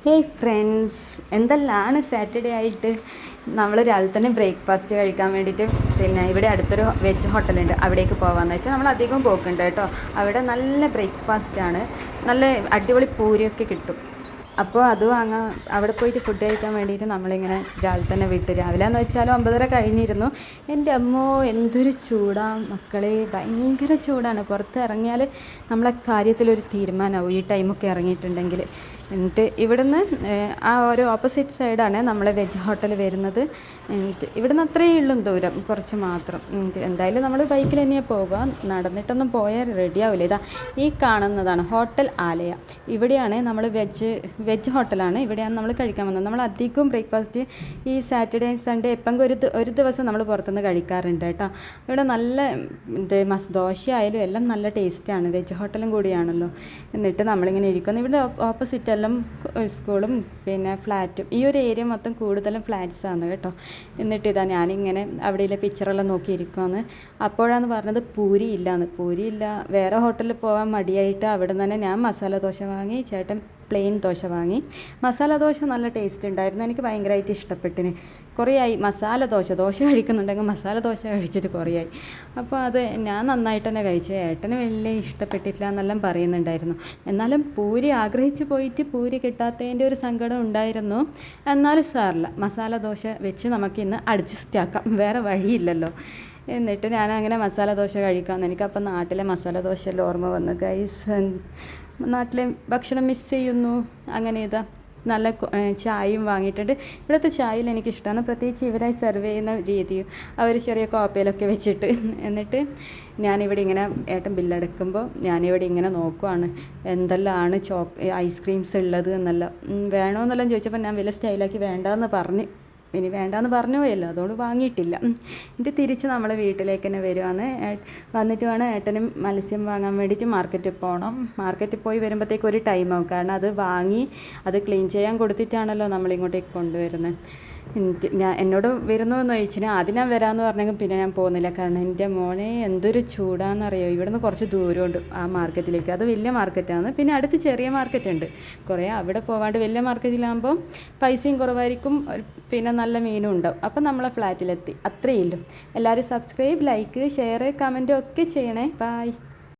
Hey friends, എന്തെല്ലാണ് Saturday ആയിട്ട് നമ്മൾ രാവിലെ തന്നെ ബ്രേക്ക്ഫാസ്റ്റ് കഴിക്കാൻ വേണ്ടിയിട്ട് പിന്നെ ഇവിടെ അടുത്തൊരു വെജ് ഹോട്ടലുണ്ട്, അവിടേക്ക് പോകാമെന്ന് വെച്ചാൽ നമ്മൾ അധികം പോക്കുണ്ട് കേട്ടോ. അവിടെ നല്ല ബ്രേക്ക്ഫാസ്റ്റാണ്, നല്ല അടിപൊളി പൂരിയൊക്കെ കിട്ടും. അപ്പോൾ അത് വാങ്ങാൻ അവിടെ പോയിട്ട് ഫുഡ് കഴിക്കാൻ വേണ്ടിയിട്ട് നമ്മളിങ്ങനെ രാവിലെ തന്നെ വിട്ട്. രാവിലെ എന്ന് വെച്ചാൽ 9:30 കഴിഞ്ഞിരുന്നു. എൻ്റെ അമ്മോ എന്തൊരു ചൂടാണ് മക്കളെ, ഭയങ്കര ചൂടാണ്. പുറത്ത് ഇറങ്ങിയാൽ നമ്മളെ കാര്യത്തിലൊരു തീരുമാനമാവും ഈ ടൈമൊക്കെ ഇറങ്ങിയിട്ടുണ്ടെങ്കിൽ. എന്നിട്ട് ഇവിടുന്ന് ആ ഒരു ഓപ്പോസിറ്റ് സൈഡാണ് നമ്മളെ വെജ് ഹോട്ടൽ വരുന്നത്. എന്നിട്ട് ഇവിടുന്ന് അത്രയേ ഉള്ളൂ ദൂരം, കുറച്ച് മാത്രം. എന്തായാലും നമ്മൾ ബൈക്കിൽ തന്നെയാണ് പോകുക, നടന്നിട്ടൊന്നും പോയാൽ റെഡി ആവില്ല. ഇതാ ഈ കാണുന്നതാണ് ഹോട്ടൽ ആലയ. ഇവിടെയാണ് നമ്മൾ വെജ് ഹോട്ടലാണ്, ഇവിടെയാണ് നമ്മൾ കഴിക്കാൻ വന്നത്. നമ്മൾ അധികം ബ്രേക്ക്ഫാസ്റ്റ് ഈ സാറ്റർഡേ സൺഡേ എപ്പം ഒരു ദിവസം നമ്മൾ പുറത്തുനിന്ന് കഴിക്കാറുണ്ട് കേട്ടോ. ഇവിടെ നല്ല ദോശ ആയാലും എല്ലാം നല്ല ടേസ്റ്റാണ്, വെജ് ഹോട്ടലും കൂടിയാണല്ലോ. എന്നിട്ട് നമ്മളിങ്ങനെ ഇരിക്കുന്നു. ഇവിടെ ഓപ്പോസിറ്റ് എല്ലാം സ്കൂളും പിന്നെ ഫ്ലാറ്റും, ഈ ഒരു ഏരിയ മൊത്തം കൂടുതലും ഫ്ലാറ്റ്സാണ് കേട്ടോ. എന്നിട്ട് ഇതാ ഞാനിങ്ങനെ അവിടെയുള്ള പിക്ചറെല്ലാം നോക്കിയിരിക്കുമെന്ന്. അപ്പോഴാണ് പറഞ്ഞത് പൂരി ഇല്ലയെന്ന്. പൂരി ഇല്ല, വേറെ ഹോട്ടലിൽ പോകാൻ മടിയായിട്ട് അവിടെ നിന്ന് തന്നെ ഞാൻ മസാല ദോശ വാങ്ങി, ചേട്ടൻ പ്ലെയിൻ ദോശ വാങ്ങി. മസാല ദോശ നല്ല ടേസ്റ്റ് ഉണ്ടായിരുന്നു, എനിക്ക് ഭയങ്കരമായിട്ട് ഇഷ്ടപ്പെട്ടിന്. കുറേയായി മസാല ദോശ കഴിക്കുന്നുണ്ടെങ്കിൽ മസാല ദോശ കഴിച്ചിട്ട് കുറേയായി. അപ്പോൾ അത് ഞാൻ നന്നായിട്ട് തന്നെ കഴിച്ചു, ഏട്ടന് വലിയ ഇഷ്ടപ്പെട്ടിട്ടില്ല എന്നെല്ലാം പറയുന്നുണ്ടായിരുന്നു. എന്നാലും പൂരി ആഗ്രഹിച്ച് പോയിട്ട് പൂരി കിട്ടാത്തതിൻ്റെ ഒരു സങ്കടം ഉണ്ടായിരുന്നു. എന്നാലും സാറില്ല, മസാല ദോശ വെച്ച് നമുക്കിന്ന് അഡ്ജസ്റ്റ് ആക്കാം, വേറെ വഴിയില്ലല്ലോ. എന്നിട്ട് ഞാനങ്ങനെ മസാല ദോശ കഴിക്കാമെന്ന്. എനിക്കപ്പം നാട്ടിലെ മസാല ദോശയെല്ലാം ഓർമ്മ വന്നു. ഗൈസ്, നാട്ടിലെ ഭക്ഷണം മിസ് ചെയ്യുന്നു. അങ്ങനെ ഇതാ നല്ല ചായയും വാങ്ങിയിട്ടുണ്ട്. ഇവിടുത്തെ ചായയിൽ എനിക്കിഷ്ടമാണ്, പ്രത്യേകിച്ച് ഇവരായി സെർവ് ചെയ്യുന്ന രീതിയും അവർ ചെറിയ കോപ്പയിലൊക്കെ വെച്ചിട്ട്. എന്നിട്ട് ഞാനിവിടെ ഇങ്ങനെ ഏട്ടൻ ബില്ലടക്കുമ്പോൾ ഞാനിവിടെ ഇങ്ങനെ നോക്കുവാണ് എന്തെല്ലാമാണ് ഐസ്ക്രീംസ് ഉള്ളത് എന്നല്ല. വേണമെന്നെല്ലാം ചോദിച്ചപ്പോൾ ഞാൻ വലിയ സ്റ്റൈലാക്കി വേണ്ടാന്ന് പറഞ്ഞ്, ഇനി വേണ്ടാന്ന് പറഞ്ഞു പോയല്ലോ, അതുകൊണ്ട് വാങ്ങിയിട്ടില്ല. എന്നിട്ട് തിരിച്ച് നമ്മൾ വീട്ടിലേക്ക് തന്നെ വരുവാണ്. വന്നിട്ട് വേണം ഏട്ടനും മത്സ്യം വാങ്ങാൻ വേണ്ടിയിട്ട് മാർക്കറ്റിൽ പോകണം. മാർക്കറ്റിൽ പോയി വരുമ്പോഴത്തേക്ക് ഒരു ടൈമാവും, കാരണം അത് വാങ്ങി അത് ക്ലീൻ ചെയ്യാൻ കൊടുത്തിട്ടാണല്ലോ നമ്മളിങ്ങോട്ടേക്ക് കൊണ്ടുവരുന്നത്. എന്നോട് വരുന്നു എന്ന് ചോദിച്ചിന്. ആദ്യം ഞാൻ വരാമെന്ന് പറഞ്ഞെങ്കിൽ പിന്നെ ഞാൻ പോകുന്നില്ല, കാരണം എൻ്റെ മോനെ എന്തൊരു ചൂടാണെന്നറിയോ. ഇവിടുന്ന് കുറച്ച് ദൂരമുണ്ട് ആ മാർക്കറ്റിലേക്ക്, അത് വലിയ മാർക്കറ്റാണ്. പിന്നെ അടുത്ത് ചെറിയ മാർക്കറ്റ് ഉണ്ട് കുറേ. അവിടെ പോവാണ്ട് വലിയ മാർക്കറ്റിലാകുമ്പോൾ പൈസയും കുറവായിരിക്കും, പിന്നെ നല്ല മീനും ഉണ്ടാവും. അപ്പം നമ്മളെ ഫ്ലാറ്റിലെത്തി, അത്രയേ ഉള്ളൂ. എല്ലാവരും സബ്സ്ക്രൈബ്, ലൈക്ക്, ഷെയർ, കമൻറ്റും ഒക്കെ ചെയ്യണേ. ബൈ.